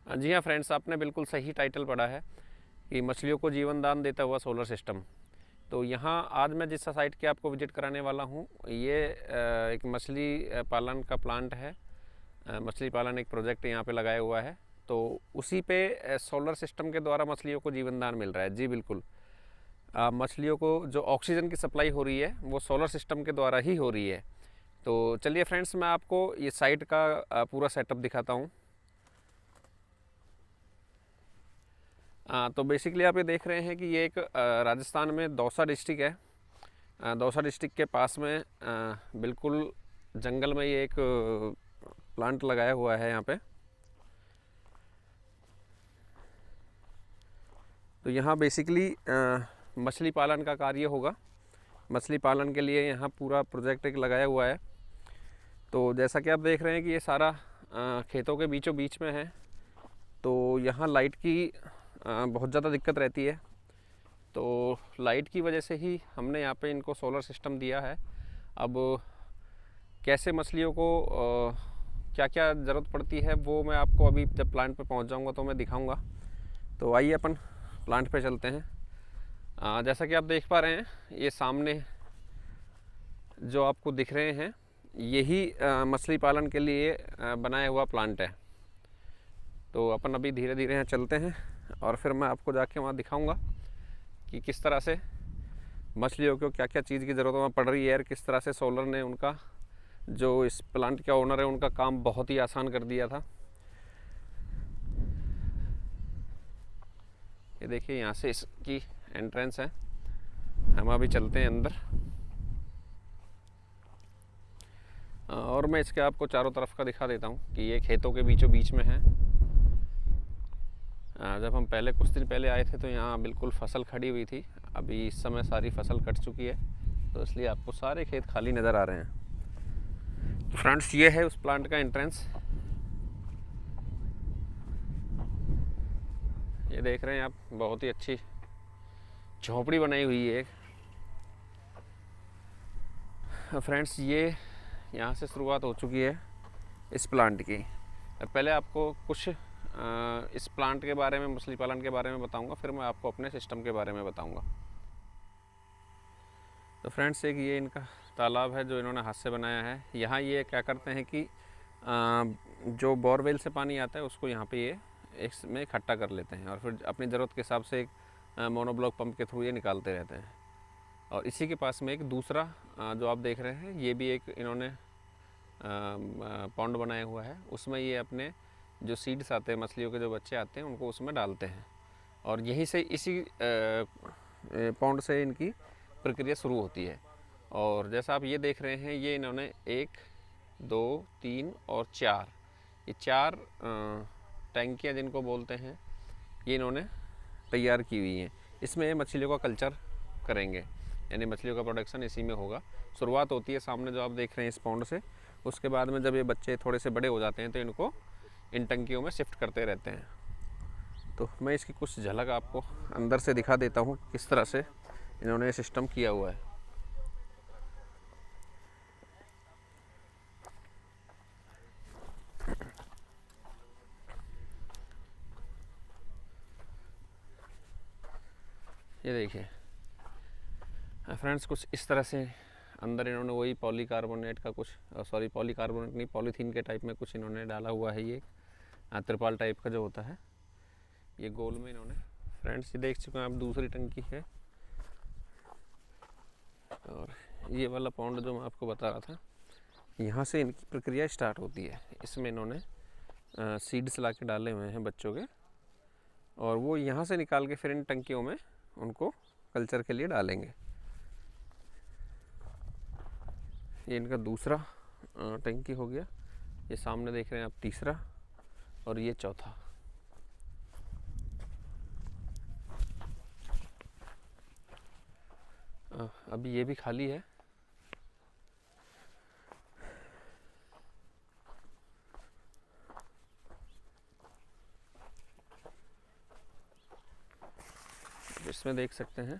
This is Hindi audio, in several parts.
जी हाँ फ्रेंड्स, आपने बिल्कुल सही टाइटल पढ़ा है कि मछलियों को जीवन दान देता हुआ सोलर सिस्टम। तो यहाँ आज मैं जिस साइट की आपको विज़िट कराने वाला हूँ ये एक मछली पालन का प्लांट है। मछली पालन एक प्रोजेक्ट यहाँ पे लगाया हुआ है, तो उसी पे सोलर सिस्टम के द्वारा मछलियों को जीवन दान मिल रहा है। जी बिल्कुल, मछलियों को जो ऑक्सीजन की सप्लाई हो रही है वो सोलर सिस्टम के द्वारा ही हो रही है। तो चलिए फ्रेंड्स, मैं आपको ये साइट का पूरा सेटअप दिखाता हूँ। तो बेसिकली आप ये देख रहे हैं कि ये एक राजस्थान में दौसा डिस्ट्रिक्ट है। दौसा डिस्ट्रिक्ट के पास में बिल्कुल जंगल में ये एक प्लांट लगाया हुआ है यहाँ पे। तो यहाँ बेसिकली मछली पालन का कार्य होगा। मछली पालन के लिए यहाँ पूरा प्रोजेक्ट एक लगाया हुआ है। तो जैसा कि आप देख रहे हैं कि ये सारा खेतों के बीचों बीच में है, तो यहाँ लाइट की बहुत ज़्यादा दिक्कत रहती है। तो लाइट की वजह से ही हमने यहाँ पे इनको सोलर सिस्टम दिया है। अब कैसे मछलियों को क्या क्या ज़रूरत पड़ती है वो मैं आपको अभी जब प्लांट पे पहुँच जाऊँगा तो मैं दिखाऊँगा। तो आइए अपन प्लांट पे चलते हैं। जैसा कि आप देख पा रहे हैं, ये सामने जो आपको दिख रहे हैं यही मछली पालन के लिए बनाया हुआ प्लांट है। तो अपन अभी धीरे धीरे यहाँ चलते हैं और फिर मैं आपको जाके वहाँ दिखाऊंगा कि किस तरह से मछलियों को क्या क्या चीज़ की ज़रूरत वहाँ पड़ रही है और किस तरह से सोलर ने उनका, जो इस प्लांट का ओनर है, उनका काम बहुत ही आसान कर दिया था। ये देखिए, यहाँ से इसकी एंट्रेंस है। हम अभी चलते हैं अंदर और मैं इसके आपको चारों तरफ का दिखा देता हूँ कि ये खेतों के बीचों बीच में है। जब हम पहले कुछ दिन पहले आए थे तो यहाँ बिल्कुल फसल खड़ी हुई थी। अभी इस समय सारी फसल कट चुकी है, तो इसलिए आपको सारे खेत खाली नज़र आ रहे हैं। तो फ्रेंड्स, ये है उस प्लांट का एंट्रेंस। ये देख रहे हैं आप, बहुत ही अच्छी झोपड़ी बनाई हुई है। फ्रेंड्स, ये यहाँ से शुरुआत हो चुकी है इस प्लांट की। पहले आपको कुछ इस प्लांट के बारे में, मछली पालन के बारे में बताऊंगा, फिर मैं आपको अपने सिस्टम के बारे में बताऊंगा। तो फ्रेंड्स, एक ये इनका तालाब है जो इन्होंने हाथ से बनाया है। यहाँ ये क्या करते हैं कि जो बोरवेल से पानी आता है उसको यहाँ पे ये इसमें इकट्ठा कर लेते हैं और फिर अपनी ज़रूरत के हिसाब से एक मोनोब्लॉक पंप के थ्रू ये निकालते रहते हैं। और इसी के पास में एक दूसरा जो आप देख रहे हैं, ये भी एक इन्होंने पॉन्ड बनाया हुआ है। उसमें ये अपने जो सीड्स आते हैं, मछलियों के जो बच्चे आते हैं, उनको उसमें डालते हैं और यहीं से इसी पॉन्ड से इनकी प्रक्रिया शुरू होती है। और जैसा आप ये देख रहे हैं, ये इन्होंने 1, 2, 3 और 4, ये 4 टैंकियाँ जिनको बोलते हैं, ये इन्होंने तैयार की हुई हैं। इसमें मछलियों का कल्चर करेंगे, यानी मछलियों का प्रोडक्शन इसी में होगा। शुरुआत होती है सामने जो आप देख रहे हैं इस पॉन्ड से। उसके बाद में जब ये बच्चे थोड़े से बड़े हो जाते हैं तो इनको इन टंकियों में शिफ्ट करते रहते हैं। तो मैं इसकी कुछ झलक आपको अंदर से दिखा देता हूँ किस तरह से इन्होंने सिस्टम किया हुआ है। ये देखिए फ्रेंड्स, कुछ इस तरह से अंदर इन्होंने वही पॉलीकार्बोनेट का कुछ, सॉरी पॉलीकार्बोनेट नहीं, पॉलीथीन के टाइप में कुछ इन्होंने डाला हुआ है। ये त्रिपाल टाइप का जो होता है, ये गोल में इन्होंने, फ्रेंड्स ये देख चुके हैं आप, दूसरी टंकी है। और ये वाला पॉन्ड जो मैं आपको बता रहा था, यहाँ से इनकी प्रक्रिया स्टार्ट होती है। इसमें इन्होंने सीड्स ला के डाले हुए हैं बच्चों के, और वो यहाँ से निकाल के फिर इन टंकियों में उनको कल्चर के लिए डालेंगे। ये इनका दूसरा टंकी हो गया। ये सामने देख रहे हैं आप तीसरा, और ये चौथा। अभी ये भी खाली है। इसमें देख सकते हैं,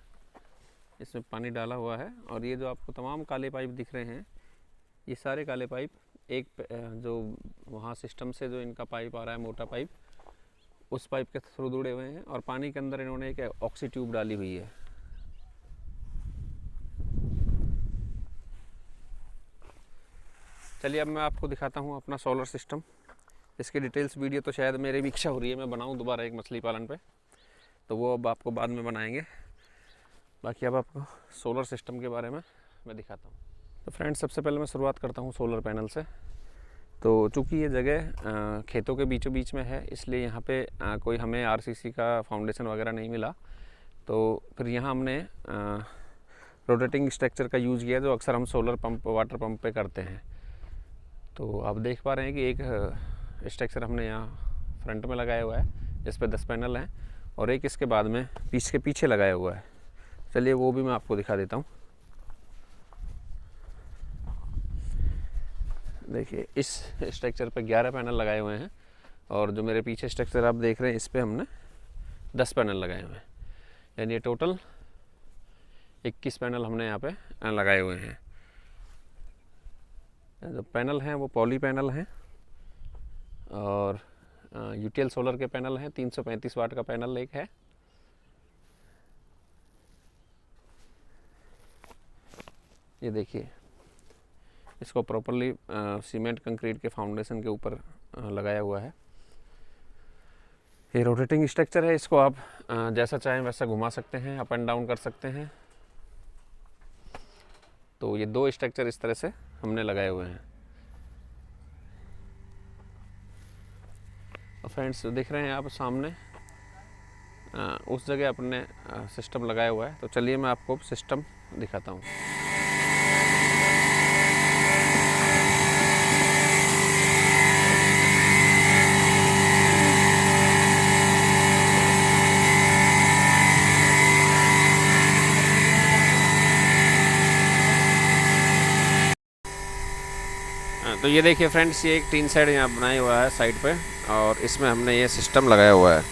इसमें पानी डाला हुआ है। और ये जो आपको तमाम काले पाइप दिख रहे हैं, ये सारे काले पाइप एक जो वहाँ सिस्टम से जो इनका पाइप आ रहा है, मोटा पाइप, उस पाइप के थ्रू जुड़े हुए हैं और पानी के अंदर इन्होंने एक ऑक्सी ट्यूब डाली हुई है। चलिए अब मैं आपको दिखाता हूँ अपना सोलर सिस्टम। इसकी डिटेल्स वीडियो तो शायद मेरी भी इच्छा हो रही है मैं बनाऊँ दोबारा एक मछली पालन पे, तो वो अब आपको बाद में बनाएंगे। बाकी अब आपको सोलर सिस्टम के बारे में मैं दिखाता हूँ। तो फ्रेंड्स, सबसे पहले मैं शुरुआत करता हूँ सोलर पैनल से। तो चूँकि ये जगह खेतों के बीचों बीच में है, इसलिए यहाँ पे कोई हमें आरसीसी का फाउंडेशन वगैरह नहीं मिला। तो फिर यहाँ हमने रोटेटिंग स्ट्रक्चर का यूज़ किया, जो अक्सर हम सोलर पंप, वाटर पंप पे करते हैं। तो आप देख पा रहे हैं कि एक स्ट्रक्चर हमने यहाँ फ्रंट में लगाया हुआ है जिस पे 10 पैनल हैं, और एक इसके बाद में पीछे लगाया हुआ है। चलिए वो भी मैं आपको दिखा देता हूँ। देखिए, इस स्ट्रक्चर पे 11 पैनल लगाए हुए हैं, और जो मेरे पीछे स्ट्रक्चर आप देख रहे हैं इस पे हमने 10 पैनल लगाए हुए हैं, यानी टोटल 21 पैनल हमने यहाँ पे लगाए हुए हैं। जो पैनल हैं वो पॉली पैनल हैं और यूटीएल सोलर के पैनल हैं। 335 वाट का पैनल एक है। ये देखिए, इसको प्रॉपरली सीमेंट कंक्रीट के फाउंडेशन के ऊपर लगाया हुआ है। ये रोटेटिंग स्ट्रक्चर है, इसको आप जैसा चाहें वैसा घुमा सकते हैं, अप एंड डाउन कर सकते हैं। तो ये 2 स्ट्रक्चर इस तरह से हमने लगाए हुए हैं। और फ्रेंड्स, देख रहे हैं आप सामने उस जगह अपने सिस्टम लगाया हुआ है। तो चलिए मैं आपको सिस्टम दिखाता हूँ। तो ये देखिए फ्रेंड्स, ये एक टीन शेड यहाँ बनाया हुआ है साइड पे, और इसमें हमने ये सिस्टम लगाया हुआ है।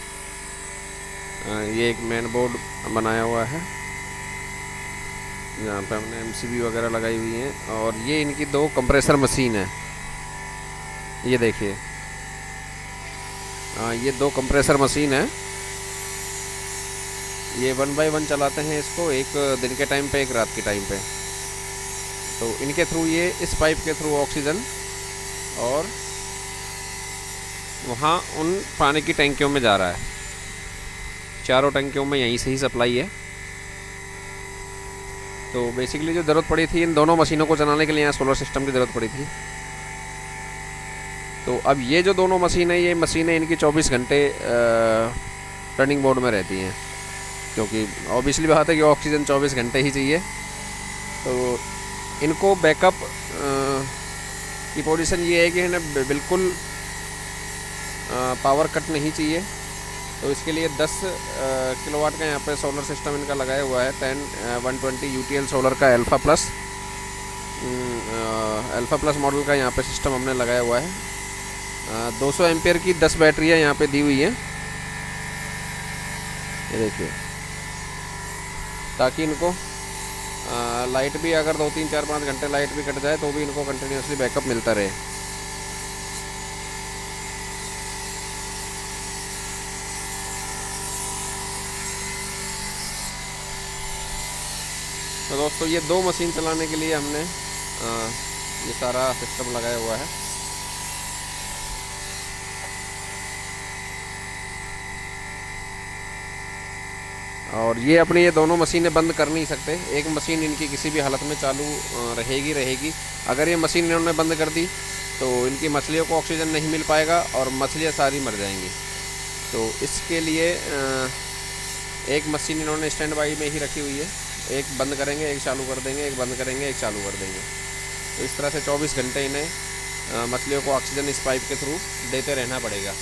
ये एक मेन बोर्ड बनाया हुआ है, यहाँ पे हमने एमसीबी वगैरह लगाई हुई है, और ये इनकी 2 कंप्रेसर मशीन है। ये देखिए, ये 2 कंप्रेसर मशीन है। ये 1 बाय 1 चलाते हैं इसको, एक दिन के टाइम पे, एक रात के टाइम पे। तो इनके थ्रू ये इस पाइप के थ्रू ऑक्सीजन और वहाँ उन पानी की टंकियों में जा रहा है। चारों टंकियों में यहीं से ही सप्लाई है। तो बेसिकली जो ज़रूरत पड़ी थी इन दोनों मशीनों को चलाने के लिए, यहाँ सोलर सिस्टम की ज़रूरत पड़ी थी। तो अब ये जो दोनों मशीनें, ये मशीनें इनकी 24 घंटे रनिंग मोड में रहती हैं, क्योंकि ऑब्वियसली बात है कि ऑक्सीजन 24 घंटे ही चाहिए। तो इनको बैकअप की पोजीशन ये है कि इन्हें बिल्कुल पावर कट नहीं चाहिए। तो इसके लिए 10 किलोवाट का यहाँ पे सोलर सिस्टम इनका लगाया हुआ है। 120 यूटीएल सोलर का अल्फ़ा प्लस मॉडल का यहाँ पे सिस्टम हमने लगाया हुआ है। 200 एम्पियर की 10 बैटरियाँ यहाँ पे दी हुई हैं, ये देखिए, ताकि इनको लाइट भी अगर 2, 3, 4, 5 घंटे लाइट भी कट जाए तो भी इनको कंटिन्यूसली बैकअप मिलता रहे। तो दोस्तों, ये 2 मशीन चलाने के लिए हमने ये सारा सिस्टम लगाया हुआ है। और ये अपनी ये दोनों मशीनें बंद कर नहीं सकते। एक मशीन इनकी किसी भी हालत में चालू रहेगी। अगर ये मशीन इन्होंने बंद कर दी तो इनकी मछलियों को ऑक्सीजन नहीं मिल पाएगा और मछलियाँ सारी मर जाएंगी। तो इसके लिए एक मशीन इन्होंने स्टैंड बाई में ही रखी हुई है। एक बंद करेंगे, एक चालू कर देंगे, एक बंद करेंगे, एक चालू कर देंगे। तो इस तरह से 24 घंटे इन्हें मछलियों को ऑक्सीजन इस पाइप के थ्रू देते रहना पड़ेगा।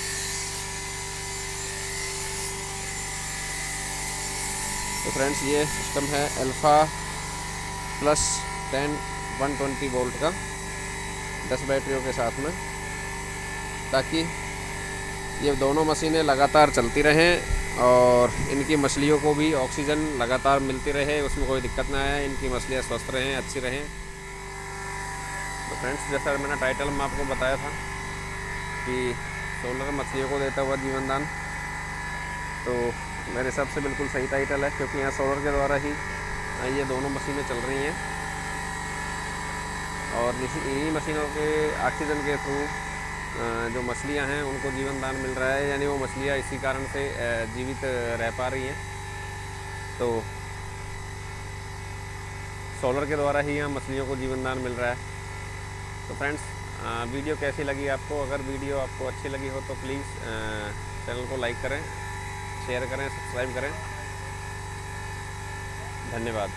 तो फ्रेंड्स, ये सिस्टम है अल्फ़ा प्लस 10 120 वोल्ट का 10 बैटरियों के साथ में, ताकि ये दोनों मशीनें लगातार चलती रहें और इनकी मछलियों को भी ऑक्सीजन लगातार मिलती रहे, उसमें कोई दिक्कत ना आए, इनकी मछलियाँ स्वस्थ रहें, अच्छी रहें। तो फ्रेंड्स, जैसा मैंने टाइटल में आपको बताया था कि सोलर मछलियों को देता हुआ जीवन दान, तो मेरे हिसाब से बिल्कुल सही टाइटल है, क्योंकि यहाँ सोलर के द्वारा ही ये दोनों मशीनें चल रही हैं और इन्हीं मशीनों के ऑक्सीजन के थ्रू जो मछलियाँ हैं उनको जीवन दान मिल रहा है, यानी वो मछलियाँ इसी कारण से जीवित रह पा रही हैं। तो सोलर के द्वारा ही यहाँ मछलियों को जीवन दान मिल रहा है। तो फ्रेंड्स, वीडियो कैसी लगी आपको? अगर वीडियो आपको अच्छी लगी हो तो प्लीज़ चैनल को लाइक करें, शेयर करें, सब्सक्राइब करें। धन्यवाद।